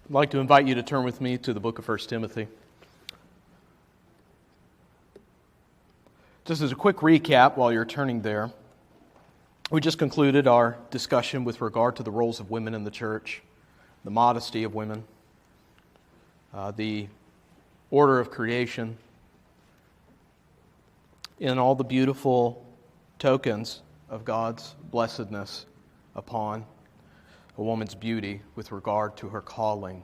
I'd like to invite you to turn with me to the book of 1 Timothy. Just as a quick recap while you're turning there, we just concluded our discussion with regard to the roles of women in the church, the modesty of women, the order of creation, and all the beautiful tokens of God's blessedness upon a woman's beauty with regard to her calling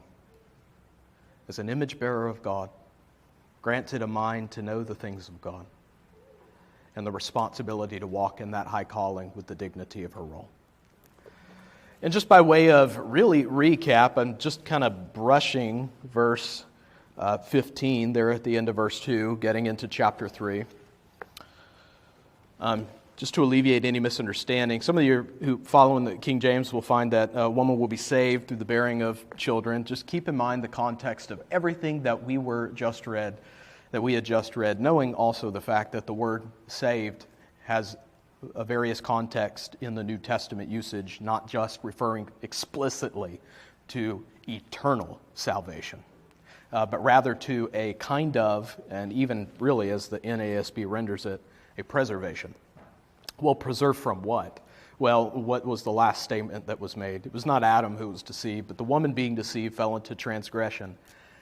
as an image bearer of God, granted a mind to know the things of God, and the responsibility to walk in that high calling with the dignity of her role. And just by way of really recap, and just kind of brushing verse 15 there at the end of verse 2, getting into chapter 3, just to alleviate any misunderstanding. Some of you who follow in the King James will find that a woman will be saved through the bearing of children. Just keep in mind the context of everything that we had just read, knowing also the fact that the word saved has a various context in the New Testament usage, not just referring explicitly to eternal salvation, but rather to a kind of, and even really as the NASB renders it, a preservation. Well, preserved from what? Well, what was the last statement that was made? It was not Adam who was deceived, but the woman being deceived fell into transgression.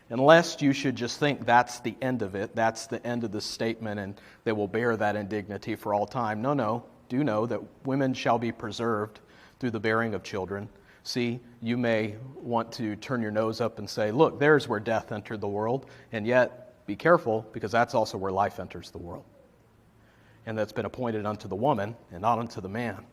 Unless you should just think that's the end of it, that's the end of the statement, and they will bear that indignity for all time. No, do know that women shall be preserved through the bearing of children. See, you may want to turn your nose up and say, look, there's where death entered the world, and yet be careful, because that's also where life enters the world. And that's been appointed unto the woman and not unto the man.